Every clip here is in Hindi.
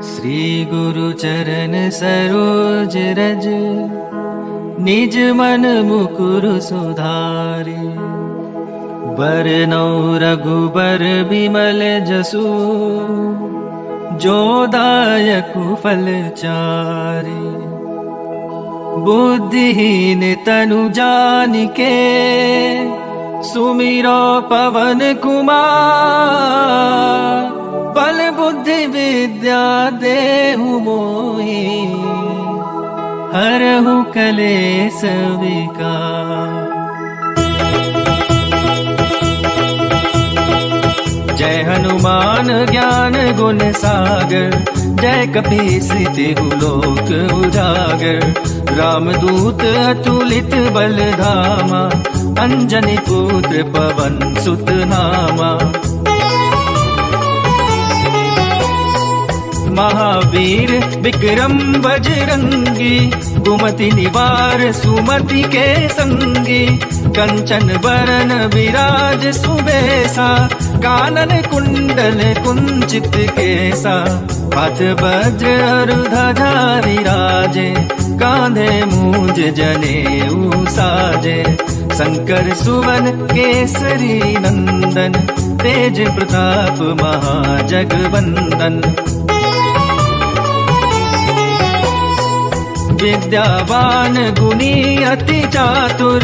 श्री गुरु चरण सरोज रज, निज मन मुकुर सुधारे। बरनौ रघुबर बिमल जसु, जो दायक फल चारे। बुद्धिहीन तनु जानिके, सुमिरो पवन कुमार। बल बुद्धि विद्या देहु मोहि, हरहु कलेस विकार। जय हनुमान ज्ञान गुण सागर, जय कपीस तिहु लोक उजागर। रामदूत अतुलित बल धामा, अंजनी पुत्र पवन सुत नामा। महावीर विक्रम बजरंगी, कुमति निवार सुमति के संगी। कंचन बरन विराज सुबेसा, कानन कुंडल कुंचित केसा। हाथ वज्र और ध्वजा विराजे, कांधे मूंज जनेऊ साजे। शंकर सुवन केसरी नंदन, तेज प्रताप महाजगवंदन। विद्यावान गुणी अति चातुर,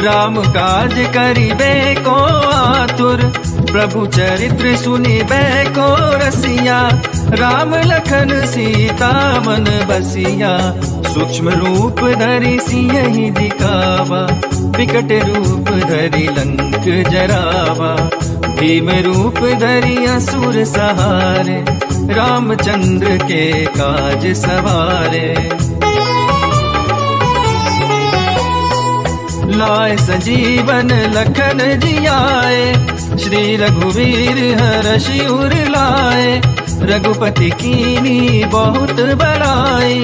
राम काज करिबे को आतुर। प्रभु चरित्र सुनिबे को रसिया, राम लखन सीता मन बसिया। सूक्ष्म रूप धरि सियहि दिखावा, विकट रूप धरि लंक जरावा। भीम रूप धरि असुर सहारे, रामचंद्र के काज सवारे। लाए संजीवन लखन जियाए, श्री रघुवीर हरषि उर लाए। रघुपति कीनी बहुत बड़ाई,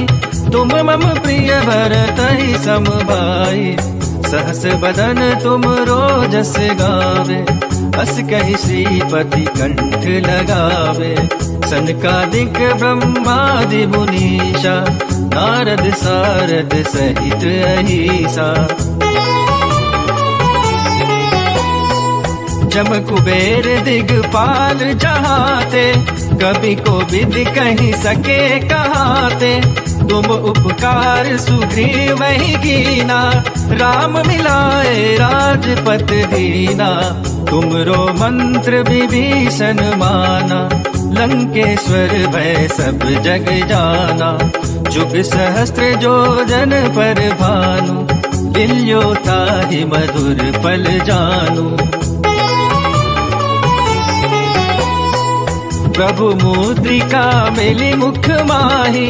तुम मम प्रिय भरतहि सम भाई। सहस बदन तुम रोजस गावे, अस कहि श्रीपति कंठ लगावे। सनकादिक ब्रह्मादि मुनीषा, नारद सारद सहित अहीसा। जम कुबेर दिगपाल जहाते, कभी को विद कही सके कहाते। तुम उपकार सुग्रीव ही कीना, राम मिलाए राजपत दीना। तुमरो मंत्र विभीषण माना, लंकेश्वर भय सब जग जाना। जुग सहस्त्र जो जन पर भानु, दिल्यो ताहि मधुर फल जानू। प्रभु मुद्रिका मिली मुख माही,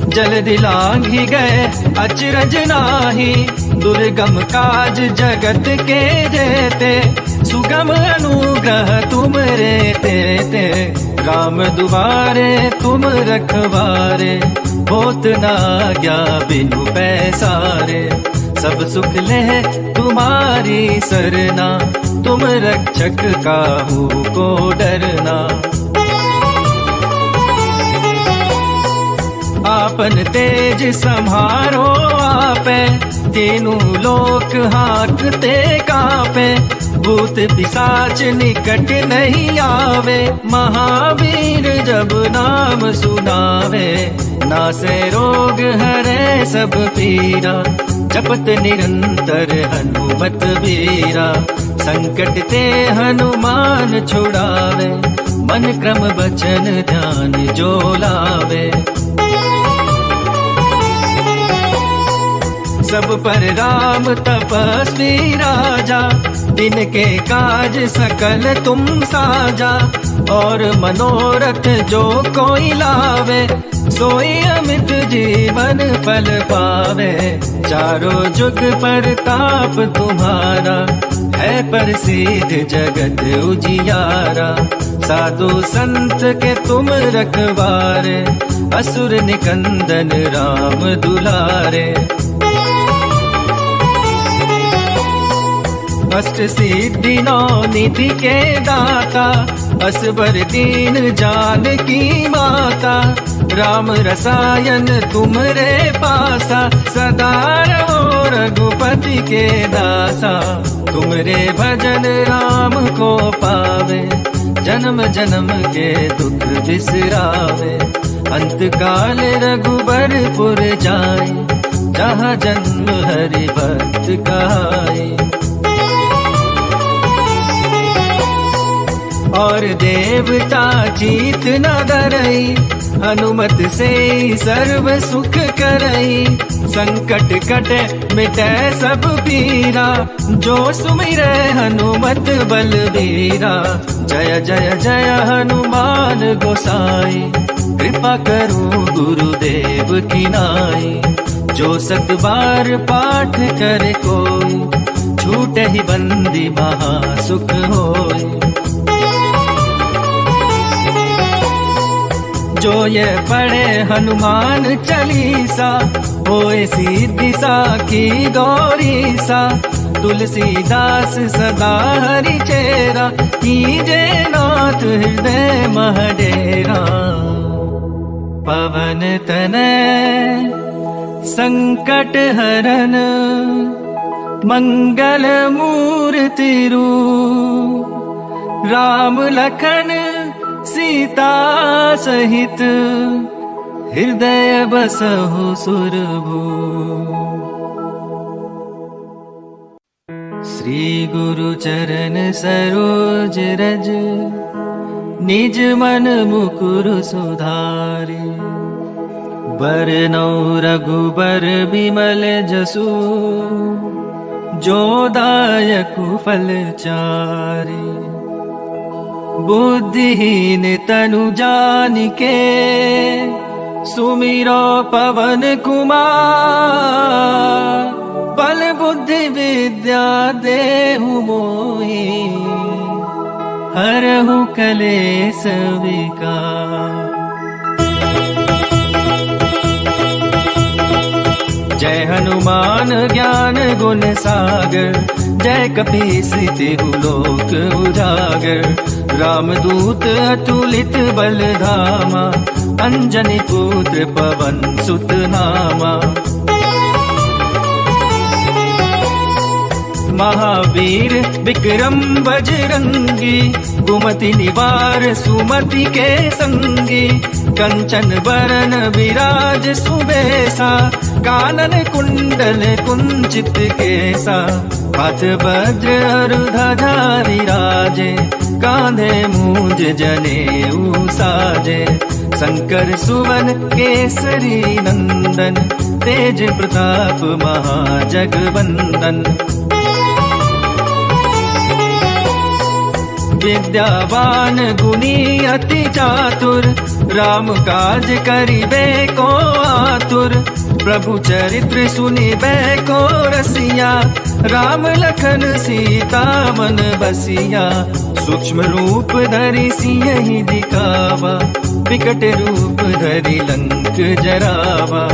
जल्दी लांघि गए अचरज नाही। दुर्गम काज जगत के जेते, सुगम अनुग्रह तुम रे तेते। राम दुआरे तुम रखवारे, होत न आज्ञा बिनु पैसारे। सब सुख ले तुम्हारी सरना, तुम रक्षक काहू को डरना। आपन तेज सम्हारो आपे, तीनों लोक हांकते कांपे। भूत पिशाच निकट नहीं आवे, महावीर जब नाम सुनावे। नासे रोग हरे सब पीरा, जपत निरंतर हनुमत बीरा। संकट ते हनुमान छुड़ावे, मन क्रम बचन ध्यान जो लावे। सब पर राम तपस्वी राजा, तिनके काज सकल तुम साजा। और मनोरथ जो कोई लावे, सोई अमित जीवन फल पावे। चारों जुग परताप तुम्हारा, है प्रसिद्ध जगत उजियारा। साधु संत के तुम रखवारे, असुर निकंदन राम दुलारे। अष्ट सिद्धि नौ निधि के दाता, असबर दीन जानकी माता। राम रसायन तुमरे पासा, सदा रहो रघुपति के दासा। तुमरे भजन राम को पावे, जन्म जन्म के दुख बिसरावे। अंत काल रघुबरपुर जाए, जहाँ जन्म हरि भक्त कहाए। और देवता चीत न डरई, हनुमत से सर्व सुख करई। संकट कटे मिटे सब पीरा, जो सुमिरै हनुमत बलबीरा। जय जय जय हनुमान गोसाई, कृपा करो गुरुदेव की नाई। जो 7 बार पाठ करे कोई, छूटे ही बंदी महा सुख होई। जो ये पढ़े हनुमान चालीसा, होए सीधी साखी गौरी सा। तुलसीदास सदा हरि चेरा, कीजे नाथ हृदय मह डेरा। पवन तनय संकट हरन, मंगल मूर्ति रूप। राम लखन सीता सहित, हृदय बसहु सुरभूप। श्री गुरु चरण सरोज रज, निज मन मुकुर सुधारि। बरनौ रघुबर बिमल जसु, जो दायकु फल चारि। बुद्धिहीन तनु जानिके, सुमिरो पवन कुमार। बल बुद्धि विद्या देहु मोहि, हरहु कलेस विकार। जय हनुमान ज्ञान गुण सागर, जय कपीस तिहु लोक उजागर। रामदूत अतुलित बल धामा, अंजनी पुत्र पवन सुत नामा। महावीर विक्रम बजरंगी, कुमति निवार सुमति के संगी। कंचन बरन विराज सुबेसा, कानन कुंडल कुंचित केसा। हाथ वज्र अरु ध्वजा विराजे, कांधे मूंज जनेऊ साजे। शंकर सुवन केसरी नंदन, तेज प्रताप महाजगवंदन। विद्यावान गुणी अति चातुर, राम काज करिबे को आतुर। प्रभु चरित्र सुनिबे को रसिया, राम लखन सीता मन बसिया। सूक्ष्म रूप धरि सियहि दिखावा, विकट रूप धरि लंक जरावा।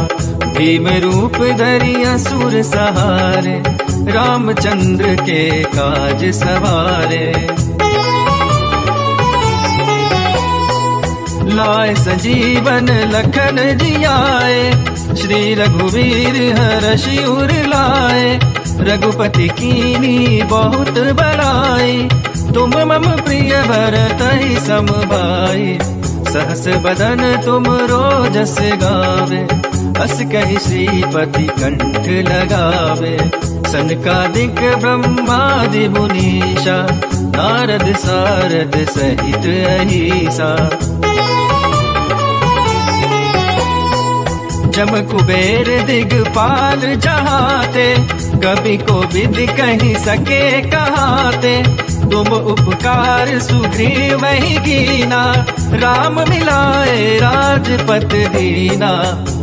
भीम रूप धरि असुर सहारे, रामचंद्र के काज सवारे। लाए संजीवन लखन जियाए, श्री रघुवीर हरषि उर लाए। रघुपति कीनी बहुत बड़ाई, तुम मम प्रिय भरतहि सम भाई। सहस बदन तुम रोजस गावे, अस कहि श्रीपति कंठ लगावे। सनकादिक ब्रह्मादि मुनीषा, नारद सारद सहित अहीसा। जम कुबेर दिगपाल जहाते, कभी को विधि कही सके कहाते। तुम उपकार सुग्रीव ही कीना, राम मिलाए राजपत दीना।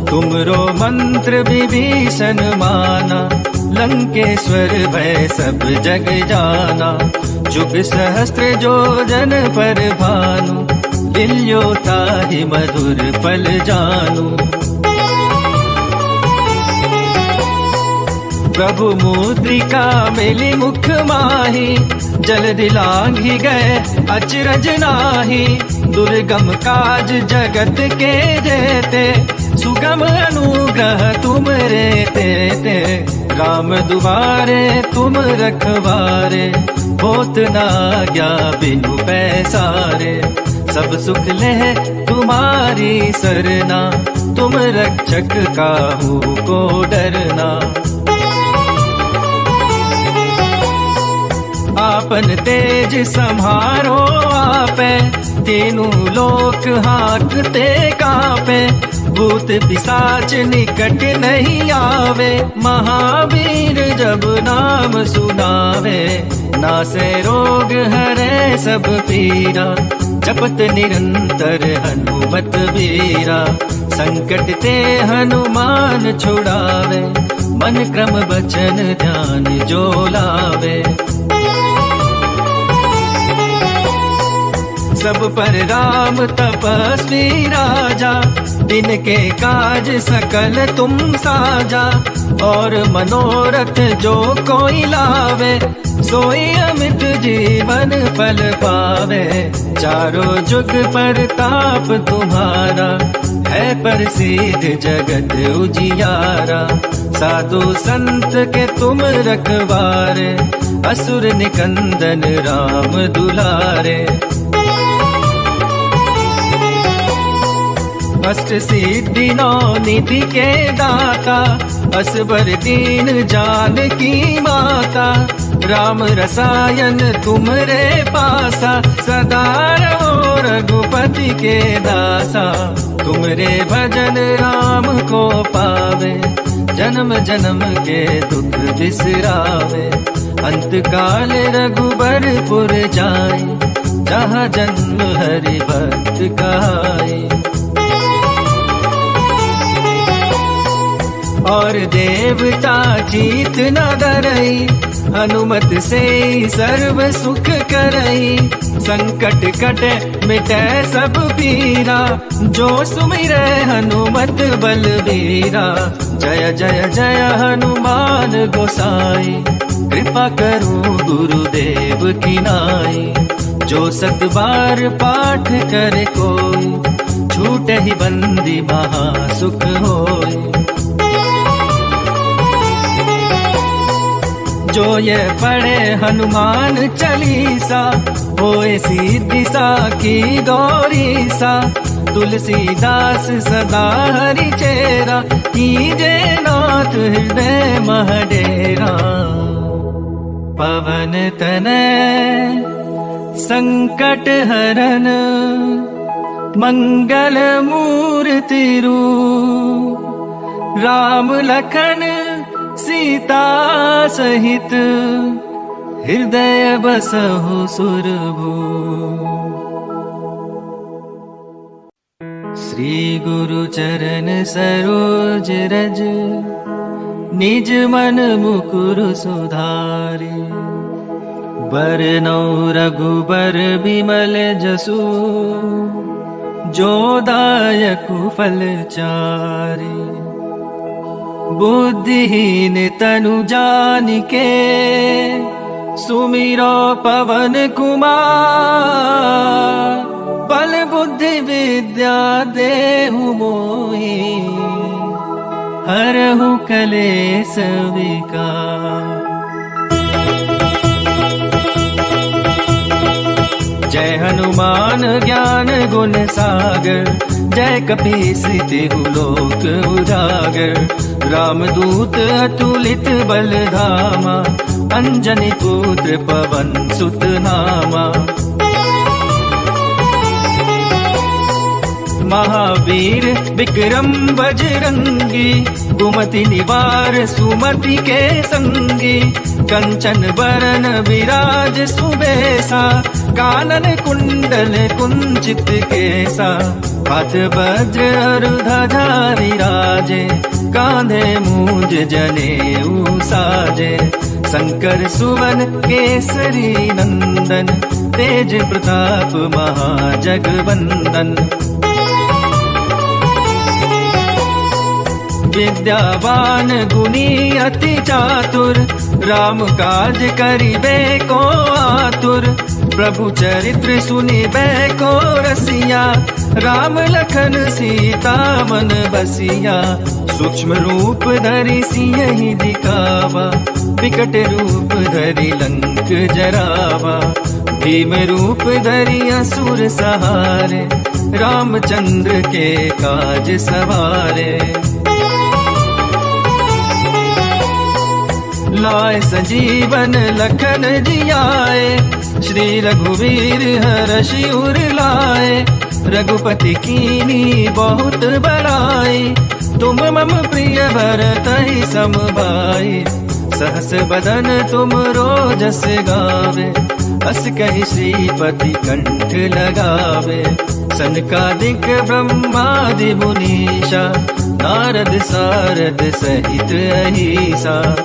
तुमरो मंत्र विभीषण माना, लंकेश्वर भय सब जग जाना। जुग सहस्त्र जो जन पर भानु, लिल्यो ताहि मधुर फल जानू। प्रभु मुद्रिका मिली मुख माही, जल्दी लांघी गए अचरज नाही। दुर्गम काज जगत के जेते, सुगम अनुग्रह तुम रे राम दुआरे तुम रखवारे, होत ना आज्ञा बिनु पैसारे, सब सुख ले तुम्हारी सरना, तुम रक्षक काहू को डरना। आपन तेज सम्हारो आपे, तीनों लोक हाकते कापे, भूत पिशाच निकट नहीं आवे, महावीर जब नाम सुनावे, नासे रोग हरे सब पीरा, जपत निरंतर हनुमत बीरा, संकट ते हनुमान छुड़ावे, मन क्रम बचन ध्यान जो लावे। सब पर राम तपस्वी राजा, तिनके काज सकल तुम साजा, और मनोरथ जो कोई लावे, सोई अमित जीवन फल पावे, चारों जुग प्रताप तुम्हारा, है प्रसिद्ध जगत उजियारा, साधु संत के तुम रखवारे, असुर निकंदन राम दुलारे। अष्ट सिद्धि नौ निधि के दाता, असबर दीन जानकी माता, राम रसायन तुमरे पासा, सदा रहो रघुपति के दासा, तुमरे भजन राम को पावे, जन्म जन्म के दुख बिसरावे, अंत काल रघुबरपुर जाए, जहाँ जन्म हरि भक्त कहाए। और देवता जीत न डरई, हनुमत से सर्व सुख करई, संकट कटे मिटे सब पीरा, जो सुमिरै हनुमत बलबीरा, जय जय जय हनुमान गोसाई, कृपा करो गुरुदेव की नाई, जो सत बार पाठ करे कोई, छूटे ही बंदी महा सुख होई। जो ये पढ़े हनुमान चालीसा, होए सीधी साखी गौरी सा, तुलसीदास सदा हरि चेरा, कीजे नाथ हृदय महडेरा। पवन तनय संकट हरन, मंगल मूर्ति रूप, राम लखन सीता सहित, हृदय बसहु सुरभूप। श्री गुरु चरण सरोज रज, निज मन मुकुर सुधारि, बरनौ रघुबर बिमल जसु, जो दायकु फल चारि। बुद्धिहीन तनु जानिके, सुमिरो पवन कुमार, बल बुद्धि विद्या देहु मोहि, हरहु कलेश विकार। जय हनुमान ज्ञान गुण सागर, जय कपीस तिहु लोक उजागर, रामदूत अतुलित बल धामा, अंजनी पुत्र पवन सुत नामा। महावीर विक्रम बजरंगी, कुमति निवार सुमति के संगी, कंचन बरन विराज सुबेसा, कानन कुंडल कुंचित केसा, हाथ वज्र और ध्वजा विराजे, कांधे मूंज जनेऊ साजे, शंकर सुवन केसरी नंदन, तेज प्रताप महाजगवंदन। विद्यावान गुणी अति चातुर, राम काज करिबे को आतुर, प्रभु चरित्र सुनी बैको रसिया, राम लखन सीता मन बसिया। सूक्ष्म रूप धरि सियहि दिखावा, विकट रूप धरि लंक जरावा। भीम रूप धरि असुर सहारे, रामचंद्र के काज सवारे। लाए संजीवन लखन जियाए, श्री रघुवीर हर्षि उर लाए। रघुपति कीनी बहुत बड़ाई, तुम मम प्रिय भरतहि सम भाई। सहस बदन तुम रोजस गावे, अस कहि श्रीपति कंठ लगावे। सनकादिक ब्रह्मादि मुनीषा, नारद सारद सहित अहीसा।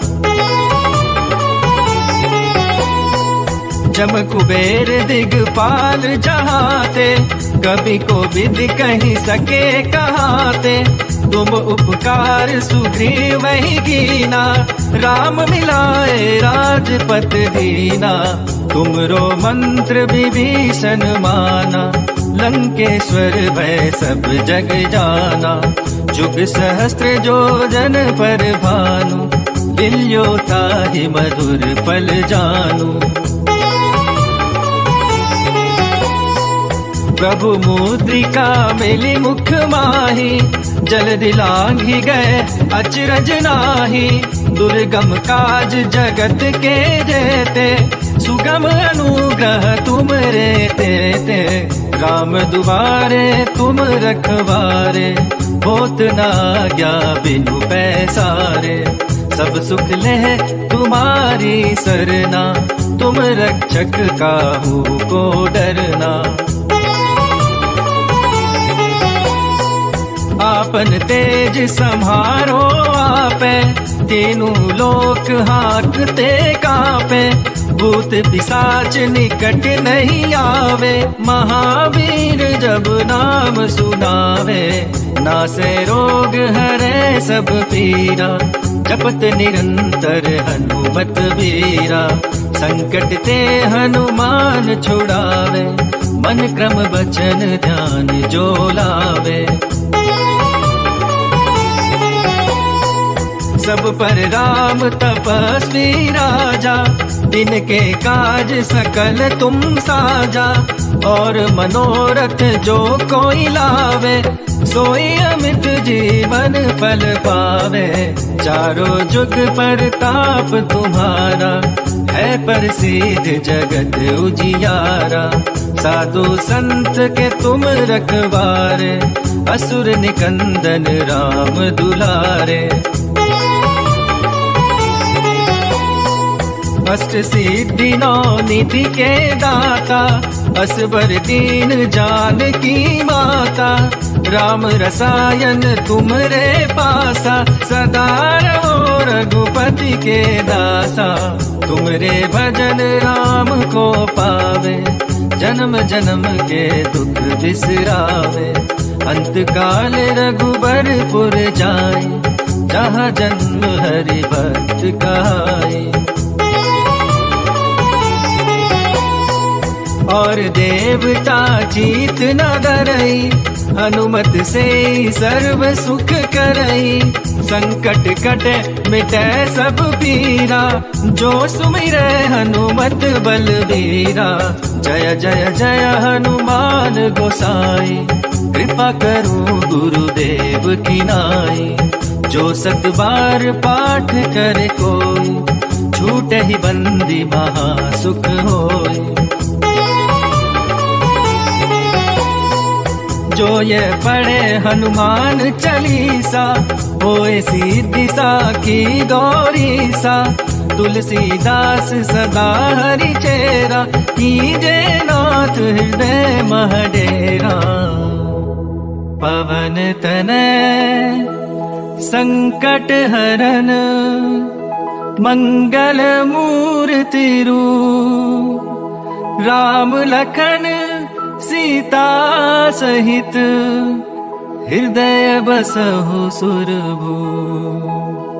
जम कुबेर दिगपाल जहाते, कवि को विद कहीं सके कहाते। तुम उपकार सुग्रीव ही कीना, राम मिलाए राजपत दीना। तुमरो मंत्र विभीषण माना, लंकेश्वर भय सब जग जाना। जुग सहस्त्र जो जन पर भानु, लिल्यो ताहि मधुर फल जानू। प्रभु मुद्रिका मिली मुख माही, जल्दी लांघी गए अचरज नाही। दुर्गम काज जगत के जेते, सुगम अनुग्रह तुम रे तेते। राम दुआरे तुम रखवारे, होत न आज्ञा बिनु पैसारे। सब सुख ले तुम्हारी सरना, तुम रक्षक काहू को डरना। आपन तेज सम्हारो आपे, तीनों लोक हाकते कापे। भूत पिशाच निकट नहीं आवे, महावीर जब नाम सुनावे। नासे रोग हरे सब पीरा, जपत निरंतर हनुमत वीरा। संकट ते हनुमान छुड़ावे, मन क्रम वचन ध्यान जो लावे। सब पर राम तपस्वी राजा, तिनके काज सकल तुम साजा। और मनोरथ जो कोई लावे, सोई अमित जीवन फल पावे। चारों जुग परताप तुम्हारा, है प्रसिद्ध जगत उजियारा। साधु संत के तुम रखवारे, असुर निकंदन राम दुलारे। अष्ट सिद्धि नौ निधि के दाता, असबर दीन जानकी माता। राम रसायन तुमरे पासा, सदा रहो रघुपति के दासा। तुमरे भजन राम को पावे, जन्म जन्म के दुख बिसरावे। अंत काल रघुबरपुर जाए, जहाँ जन्म हरि भक्त कहाए। और देवता चीत न डरई, हनुमत से सर्व सुख करई। संकट कटे मिटे सब पीरा, जो सुमिरै हनुमत बलबीरा। जय जय जय हनुमान गोसाई, कृपा करो गुरुदेव की नाई। जो सत बार पाठ करे कोई, छूटे ही बंदी महा सुख होय। जो ये पढ़े हनुमान चालीसा, होए सीधी साखी गौरी सा। तुलसीदास सदा हरि चेरा, कीजे नाथ हृदय महडेरा। पवन तनय संकट हरन, मंगल मूर्ति रूप। राम लखन सीता सहित, हृदय बसहु सुरभूप।